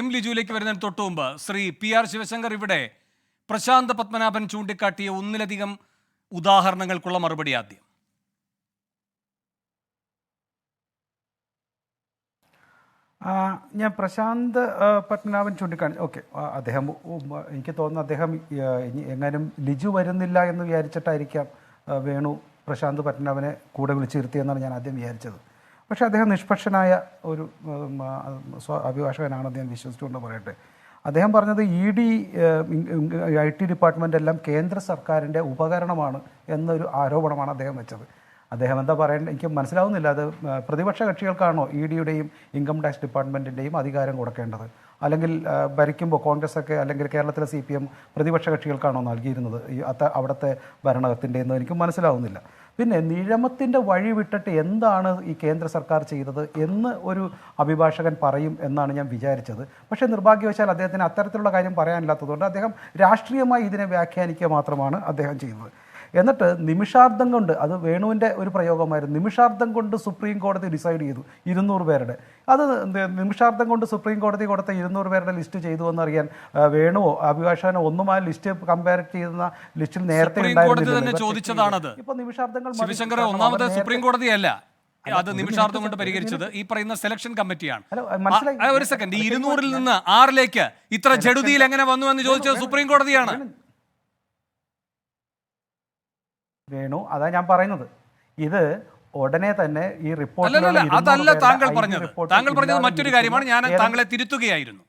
M ലിജുവിലേക്ക് വരുന്നതിന് തൊട്ടു മുമ്പ് ശ്രീ PR ശിവശങ്കർ ഇവിടെ പ്രശാന്ത് പത്മനാഭൻ ചൂണ്ടിക്കാട്ടിയ ഒന്നിലധികം ഉദാഹരണങ്ങൾക്കുള്ള മറുപടി ആദ്യം. ഞാൻ പ്രശാന്ത് പത്മനാഭൻ ചൂണ്ടിക്കാണി അദ്ദേഹം എനിക്ക് തോന്നുന്നു അദ്ദേഹം എങ്ങാനും ലിജു വരുന്നില്ല എന്ന് വിചാരിച്ചിട്ടായിരിക്കാം വേണു പ്രശാന്ത് പത്മനാഭനെ കൂടെ വിളിച്ചിരുത്തിയെന്നാണ് ഞാൻ ആദ്യം വിചാരിച്ചത്. പക്ഷേ അദ്ദേഹം നിഷ്പക്ഷനായ ഒരു അഭിഭാഷകനാണെന്ന് ഞാൻ വിശ്വസിച്ചുകൊണ്ട് പറയട്ടെ. അദ്ദേഹം പറഞ്ഞത് ED IT ഡിപ്പാർട്ട്മെൻ്റ് എല്ലാം കേന്ദ്ര സർക്കാരിൻ്റെ ഉപകരണമാണ് എന്നൊരു ആരോപണമാണ് അദ്ദേഹം വെച്ചത്. അദ്ദേഹം എന്താ പറയേണ്ടത് എനിക്ക് മനസ്സിലാവുന്നില്ല. അത് പ്രതിപക്ഷ കക്ഷികൾക്കാണോ EDയുടെയും ഇൻകം ടാക്സ് ഡിപ്പാർട്ട്മെൻറ്റിൻ്റെയും അധികാരം കൊടുക്കേണ്ടത്, അല്ലെങ്കിൽ ഭരിക്കുമ്പോൾ കോൺഗ്രസ്സൊക്കെ അല്ലെങ്കിൽ കേരളത്തിലെ CPM പ്രതിപക്ഷ കക്ഷികൾക്കാണോ നൽകിയിരുന്നത് അവിടുത്തെ ഭരണത്തിൻ്റെ എന്ന് എനിക്ക് മനസ്സിലാവുന്നില്ല. പിന്നെ നിയമത്തിൻ്റെ വഴി വിട്ടിട്ട് എന്താണ് ഈ കേന്ദ്ര സർക്കാർ ചെയ്തത് എന്ന് ഒരു അഭിഭാഷകൻ പറയും എന്നാണ് ഞാൻ വിചാരിച്ചത്. പക്ഷേ നിർഭാഗ്യവശാൽ അദ്ദേഹത്തിന് അത്തരത്തിലുള്ള കാര്യം പറയാനില്ലാത്തതുകൊണ്ട് അദ്ദേഹം രാഷ്ട്രീയമായി ഇതിനെ വ്യാഖ്യാനിക്കുക മാത്രമാണ് അദ്ദേഹം ചെയ്തത്. എന്നിട്ട് നിമിഷാർദ്ധം കൊണ്ട്, അത് വേണുവിൻ്റെ ഒരു പ്രയോഗമായിരുന്നു, നിമിഷാർദ്ധം കൊണ്ട് സുപ്രീം കോടതി ഡിസൈഡ് ചെയ്തു 200 പേരുടെ. അത് നിമിഷാർദ്ധം കൊണ്ട് സുപ്രീം കോടതി കൊടുത്ത 200 പേരുടെ ലിസ്റ്റ് ചെയ്തു എന്നറിയാൻ വേണുവോ അഭിഭാഷകനോ ഒന്നും ആ ലിസ്റ്റ് കമ്പയർ ചെയ്യുന്ന ലിസ്റ്റിൽ നേരത്തെ ഉണ്ടായിരുന്നില്ല. ഇപ്പൊ നിമിഷാർദ്ധങ്ങൾ ഒന്നാമത് സുപ്രീം കോടതിയല്ല അത് നിമിഷാർദ്ധം കൊണ്ട് പരിഹരിച്ചത് ഈ പറയുന്ന സെലക്ഷൻ കമ്മിറ്റിയാണ്. ഒരു സെക്കൻഡ്, 200-ൽ നിന്ന് 6-ലേക്ക് ഇത്ര ജഡുതിയിൽ എങ്ങനെ വന്നു എന്ന് ചോദിച്ചത് സുപ്രീം കോടതിയാണ്. വേണു, അതാ ഞാൻ പറയുന്നത്. ഇത് ഉടനെ തന്നെ ഈ റിപ്പോർട്ട് അതല്ല താങ്കൾ പറഞ്ഞത് മറ്റൊരു കാര്യമാണ്. ഞാൻ താങ്കളെ തിരുത്തുകയായിരുന്നു.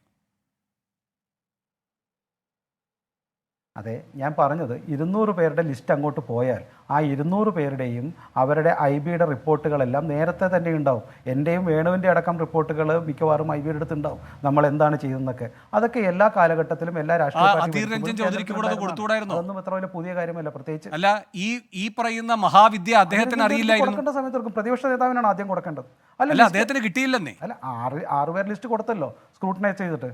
അതെ, ഞാൻ പറഞ്ഞത് 200 പേരുടെ ലിസ്റ്റ് അങ്ങോട്ട് പോയാൽ ആ 200 പേരുടെയും അവരുടെ IBയുടെ റിപ്പോർട്ടുകളെല്ലാം നേരത്തെ തന്നെ ഉണ്ടാവും. എൻ്റെയും വേണുവിൻ്റെ അടക്കം റിപ്പോർട്ടുകൾ മിക്കവാറും IBയുടെ അടുത്തുണ്ടാവും, നമ്മൾ എന്താണ് ചെയ്യുന്നതൊക്കെ. അതൊക്കെ എല്ലാ കാലഘട്ടത്തിലും എല്ലാ രാഷ്ട്രീയ അതൊന്നും എത്ര വലിയ പുതിയ കാര്യമല്ല. പ്രത്യേകിച്ച് അല്ല, ഈ പറയുന്ന മഹാവിദ്യ അദ്ദേഹത്തിന് അറിയില്ലായിരുന്നു. കൊടുക്കേണ്ട സമയത്ത് പ്രതിപക്ഷ നേതാവിനാണ് ആദ്യം കൊടുക്കേണ്ടത്. അല്ല, അദ്ദേഹത്തിന് കിട്ടിയില്ലെന്നേ. അല്ല, 6 പേർ ലിസ്റ്റ് കൊടുത്തല്ലോ സ്ക്രൂട്ടനൈസ് ചെയ്തിട്ട്.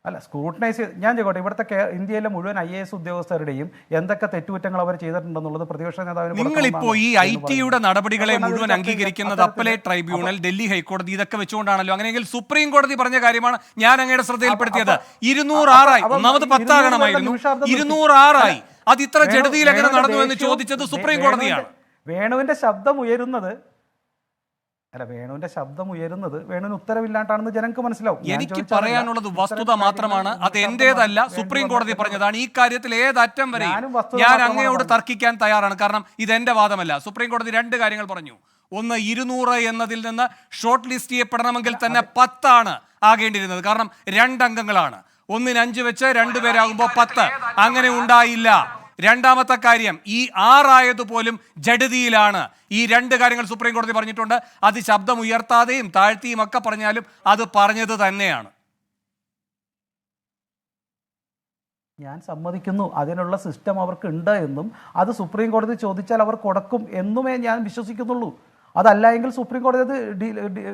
അല്ല, സ്ക്രൂട്ടനൈസ് ഞാൻ ചോദിക്കട്ടെ, ഇവിടുത്തെ ഇന്ത്യയിലെ മുഴുവൻ IAS ഉദ്യോഗസ്ഥരുടെയും എന്തൊക്കെ തെറ്റുകുറ്റങ്ങൾ അവർ ചെയ്തിട്ടുണ്ടെന്നുള്ളത് പ്രതിപക്ഷ നേതാവിന്. നിങ്ങളിപ്പോ ഈ ITയുടെ നടപടികളെ മുഴുവൻ അംഗീകരിക്കുന്നത് അപ്പലേറ്റ് ട്രൈബ്യൂണൽ, ഡൽഹി ഹൈക്കോടതി ഇതൊക്കെ വെച്ചുകൊണ്ടാണല്ലോ. അങ്ങനെയെങ്കിൽ സുപ്രീം കോടതി പറഞ്ഞ കാര്യമാണ് ഞാൻ അങ്ങയുടെ ശ്രദ്ധയിൽപ്പെടുത്തിയത്. 206 ഒന്നാമത് 10 ആകണമായിരുന്നു, 206 അത് ഇത്ര ജഡതിയിൽ എങ്ങനെ നടന്നു എന്ന് ചോദിച്ചത് സുപ്രീം കോടതിയാണ്. വേണുവിന്റെ ശബ്ദം ഉയരുന്നത് വേണുവിന് ഉത്തരവില്ലാണ്ടാണെന്ന് ജനങ്ങൾക്ക് മനസ്സിലാവും. എനിക്ക് പറയാനുള്ളത് വസ്തുത മാത്രമാണ്, അത് എന്റേതല്ല, സുപ്രീം കോടതി പറഞ്ഞതാണ്. ഈ കാര്യത്തിൽ ഏതറ്റം വരെ ഞാൻ അങ്ങയോട് തർക്കിക്കാൻ തയ്യാറാണ്. കാരണം ഇത് എന്റെ വാദമല്ല. സുപ്രീം കോടതി 2 കാര്യങ്ങൾ പറഞ്ഞു. ഒന്ന്, 200 എന്നതിൽ നിന്ന് ഷോർട്ട് ലിസ്റ്റ് ചെയ്യപ്പെടണമെങ്കിൽ തന്നെ 10 ആണ് ആകേണ്ടിയിരുന്നത്. കാരണം 2 അംഗങ്ങളാണ്, 1-ന് 5 വെച്ച് 2 പേരാകുമ്പോൾ 10. അങ്ങനെ ഉണ്ടായില്ല. രണ്ടാമത്തെ കാര്യം, ഈ 6 ആയതുപോലും ജഡതിയിലാണ്. ഈ 2 കാര്യങ്ങൾ സുപ്രീം കോടതി പറഞ്ഞിട്ടുണ്ട്. അത് ശബ്ദം ഉയർത്താതെയും താഴ്ത്തിയും ഒക്കെ പറഞ്ഞാലും അത് പറഞ്ഞത് തന്നെയാണ്. ഞാൻ സമ്മതിക്കുന്നു, അതിനുള്ള സിസ്റ്റം അവർക്ക് ഉണ്ട് എന്നും അത് സുപ്രീം കോടതി ചോദിച്ചാൽ അവർ കൊടുക്കും എന്നുമേ ഞാൻ വിശ്വസിക്കുന്നുള്ളൂ. അതല്ല എങ്കിൽ സുപ്രീം കോടതി അത്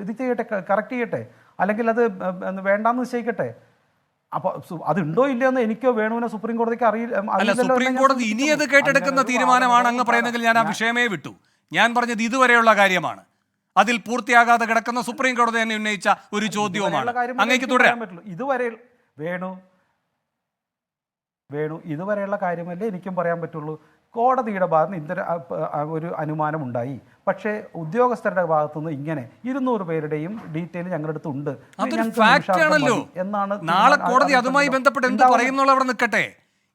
ഇത് ചെയ്യട്ടെ, കറക്റ്റ് ചെയ്യട്ടെ, അല്ലെങ്കിൽ അത് വേണ്ടാന്ന് നിശ്ചയിക്കട്ടെ. അപ്പൊ അതുണ്ടോ ഇല്ലയെന്ന് എനിക്കോ വേണുവിനോ സുപ്രീം കോടതിക്ക് അറിയില്ല. സുപ്രീം കോടതി ഇനി അത് കേട്ടെടുക്കുന്ന തീരുമാനമാണ് അങ്ങ് പറയുന്നെങ്കിൽ ഞാൻ ആ വിഷയമേ വിട്ടു. ഞാൻ പറഞ്ഞത് ഇതുവരെയുള്ള കാര്യമാണ്. അതിൽ പൂർത്തിയാകാതെ കിടക്കുന്ന സുപ്രീം കോടതി തന്നെ ഉന്നയിച്ച ഒരു ചോദ്യവുമാണ്. അങ്ങേക്ക് തുടരാൻ പറ്റുള്ളൂ. ഇതുവരെ വേണു ഇതുവരെയുള്ള കാര്യമല്ലേ എനിക്കും പറയാൻ പറ്റുള്ളൂ. കോടതിയുടെ ഭാഗത്ത് നിന്ന് ഒരു അനുമാനം ഉണ്ടായി. പക്ഷേ ഉദ്യോഗസ്ഥരുടെ ഭാഗത്തുനിന്ന് ഇങ്ങനെ 200 പേരുടെയും ഡീറ്റെയിൽ ഞങ്ങളുടെ അടുത്തുണ്ട് എന്നാണ്. നാളെ കോടതി അതുമായി ബന്ധപ്പെട്ട് എന്ത് പറയുന്നുള്ള അവിടെ നിൽക്കട്ടെ.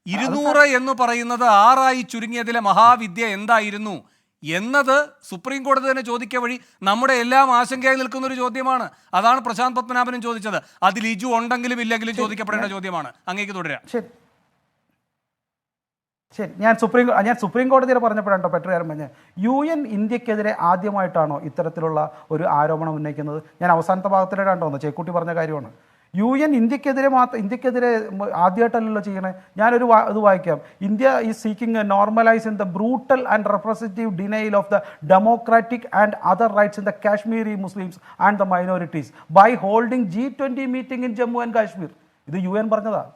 200 എന്ന് പറയുന്നത് 6 ആയി ചുരുങ്ങിയതിലെ മഹാവിദ്യ എന്തായിരുന്നു എന്നത് സുപ്രീം കോടതി തന്നെ ചോദിക്കുക വഴി നമ്മുടെ എല്ലാം ആശങ്കയായി നിൽക്കുന്ന ഒരു ചോദ്യമാണ്. അതാണ് പ്രശാന്ത് പത്മനാഭനും ചോദിച്ചത്. അതിൽ ലിജു ഉണ്ടെങ്കിലും ഇല്ലെങ്കിലും ചോദിക്കപ്പെടേണ്ട ചോദ്യമാണ്. അങ്ങേക്ക് തുടരാം. ശരി, ഞാൻ സുപ്രീം കോടതിയിൽ പറഞ്ഞപ്പോഴാണ് പെട്രോകാരൻ പറഞ്ഞത് UN ഇന്ത്യക്കെതിരെ ആദ്യമായിട്ടാണോ ഇത്തരത്തിലുള്ള ഒരു ആരോപണം ഉന്നയിക്കുന്നത്. ഞാൻ അവസാനത്തെ ഭാഗത്തിലേക്കാണ് തോന്നുന്നത്, ചേക്കുട്ടി പറഞ്ഞ കാര്യമാണ്. UN ഇന്ത്യക്കെതിരെ ആദ്യമായിട്ടല്ലല്ലോ ചെയ്യണേ. ഞാനൊരു ഇത് വായിക്കാം. India is seeking normalise in the brutal and representative denial of the democratic and other rights in the Kashmiri Muslims and the minorities by holding G20 meeting in Jammu and Kashmir. ഇത് UN പറഞ്ഞതാണ്.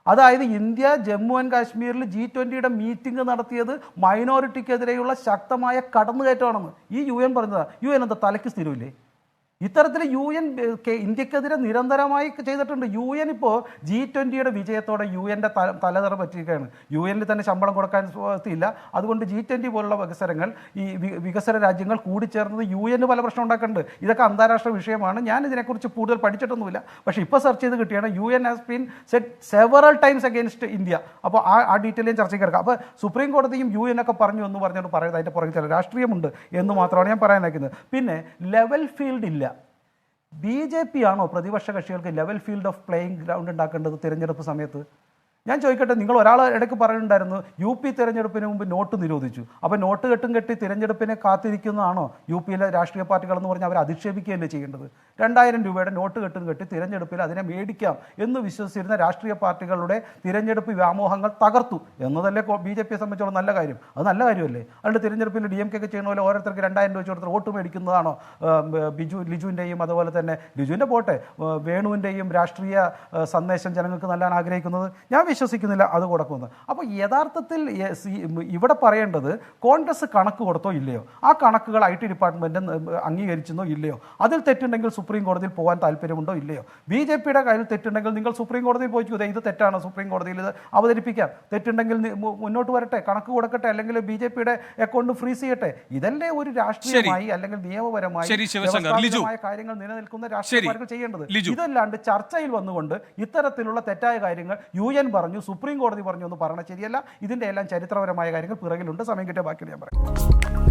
അതായത് ഇന്ത്യ ജമ്മു ആൻഡ് കാശ്മീരിൽ G20യുടെ meeting നടത്തിയത് മൈനോറിറ്റിക്കെതിരെയുള്ള ശക്തമായ കടന്നുകയറ്റമാണെന്ന് ഈ UN പറഞ്ഞതാണ്. UN എന്താ തലയ്ക്ക് സ്ഥിരമില്ലേ? ഇത്തരത്തിൽ UN ഇന്ത്യക്കെതിരെ നിരന്തരമായി ചെയ്തിട്ടുണ്ട്. UN ഇപ്പോൾ G20 വിജയത്തോടെ UN തലതറ പറ്റിയിരിക്കുകയാണ്. UN തന്നെ ശമ്പളം കൊടുക്കാൻ ഇല്ല. അതുകൊണ്ട് G20 പോലുള്ള വികസനങ്ങൾ ഈ വികസന രാജ്യങ്ങൾ കൂടിച്ചേർന്നത് UN പല പ്രശ്നം ഉണ്ടാക്കുന്നുണ്ട്. ഇതൊക്കെ അന്താരാഷ്ട്ര വിഷയമാണ്. ഞാൻ ഇതിനെക്കുറിച്ച് കൂടുതൽ പഠിച്ചിട്ടൊന്നുമില്ല. പക്ഷേ ഇപ്പോൾ സെർച്ച് ചെയ്ത് കിട്ടിയാണ് UN has been set several times against India. അപ്പോൾ ആ ഡീറ്റെയിലും ചർച്ചയ്ക്ക് കിടക്കാം. അപ്പോൾ സുപ്രീം കോടതിയും UN ഒക്കെ പറഞ്ഞു എന്ന് പറഞ്ഞുകൊണ്ട് പറയുന്നത് അതിൻ്റെ പുറകിൽ ചില രാഷ്ട്രീയമുണ്ട് എന്ന് മാത്രമാണ് ഞാൻ പറയാനാക്കുന്നത്. പിന്നെ ലെവൽ ഫീൽഡ് ഇല്ല. BJP ആണോ പ്രതിപക്ഷ കക്ഷികൾക്ക് level field of playing ground ഉണ്ടാക്കേണ്ടത് തിരഞ്ഞെടുപ്പ് സമയത്ത്? ഞാൻ ചോദിക്കട്ടെ, നിങ്ങൾ ഒരാൾ ഇടയ്ക്ക് പറയുന്നുണ്ടായിരുന്നു UP തിരഞ്ഞെടുപ്പിന് മുമ്പ് നോട്ട് നിരോധിച്ചു. അപ്പോൾ നോട്ട് കെട്ടും കെട്ടി തിരഞ്ഞെടുപ്പിനെ കാത്തിരിക്കുന്നതാണോ UP രാഷ്ട്രീയ പാർട്ടികളെന്ന് പറഞ്ഞാൽ അവർ അധിക്ഷേപിക്കുകയല്ലേ ചെയ്യേണ്ടത്? 2000 രൂപയുടെ നോട്ട് കെട്ടും കെട്ടി തിരഞ്ഞെടുപ്പിൽ അതിനെ മേടിക്കാം എന്ന് വിശ്വസിച്ചിരുന്ന രാഷ്ട്രീയ പാർട്ടികളുടെ തിരഞ്ഞെടുപ്പ് വ്യാമോഹങ്ങൾ തകർത്തു എന്നതല്ലേ BJPയെ സംബന്ധിച്ചോളം നല്ല കാര്യം? അത് നല്ല കാര്യമല്ലേ? അതുകൊണ്ട് തിരഞ്ഞെടുപ്പിൽ DMK ഒക്കെ ചെയ്യുന്ന പോലെ ഓരോരുത്തർക്ക് 2000 രൂപ കൊടുത്ത് വോട്ട് മേടിക്കുന്നതാണോ ലിജുവിൻ്റെയും അതുപോലെ തന്നെ ലിജുവിൻ്റെ പോട്ടെ വേണുവിൻ്റെയും രാഷ്ട്രീയ സന്ദേശം ജനങ്ങൾക്ക് നൽകാൻ ആഗ്രഹിക്കുന്നത്? ഞാൻ വിശ്വസിക്കുന്നില്ല അത് കൊടുക്കുമെന്ന്. അപ്പോൾ യഥാർത്ഥത്തിൽ ഇവിടെ പറയേണ്ടത് കോൺഗ്രസ് കണക്ക് കൊടുത്തോ ഇല്ലയോ, ആ കണക്കുകൾ IT ഡിപ്പാർട്ട്മെൻറ്റ് അംഗീകരിച്ചെന്നോ ഇല്ലയോ, അതിൽ തെറ്റുണ്ടെങ്കിൽ സുപ്രീം കോടതിയിൽ പോകാൻ താല്പര്യമുണ്ടോ ഇല്ലയോ? BJPയുടെ കയ്യിൽ തെറ്റുണ്ടെങ്കിൽ നിങ്ങൾ സുപ്രീം കോടതിയിൽ പോയിക്കൂ, ഇത് തെറ്റാണ്, സുപ്രീം കോടതിയിൽ ഇത് അവതരിപ്പിക്കാം, തെറ്റുണ്ടെങ്കിൽ മുന്നോട്ട് വരട്ടെ, കണക്ക് കൊടുക്കട്ടെ, അല്ലെങ്കിൽ BJPയുടെ അക്കൗണ്ട് ഫ്രീസ് ചെയ്യട്ടെ. ഇതല്ലേ ഒരു രാഷ്ട്രീയമായി അല്ലെങ്കിൽ നിയമപരമായി കാര്യങ്ങൾ നിലനിൽക്കുന്ന രാഷ്ട്രീയ പാർട്ടികൾ ചെയ്യേണ്ടത്. ഇതല്ലാണ്ട് ചർച്ചയിൽ വന്നുകൊണ്ട് ഇത്തരത്തിലുള്ള തെറ്റായ കാര്യങ്ങൾ UN പറഞ്ഞു, സുപ്രീം കോടതി പറഞ്ഞു എന്ന് പറഞ്ഞാൽ ശരിയല്ല. ഇതിൻ്റെ എല്ലാം ചരിത്രപരമായ കാര്യങ്ങൾ പിറകിലുണ്ട്. സമയം കിട്ടിയ ബാക്കിയുള്ള ഞാൻ പറയാം.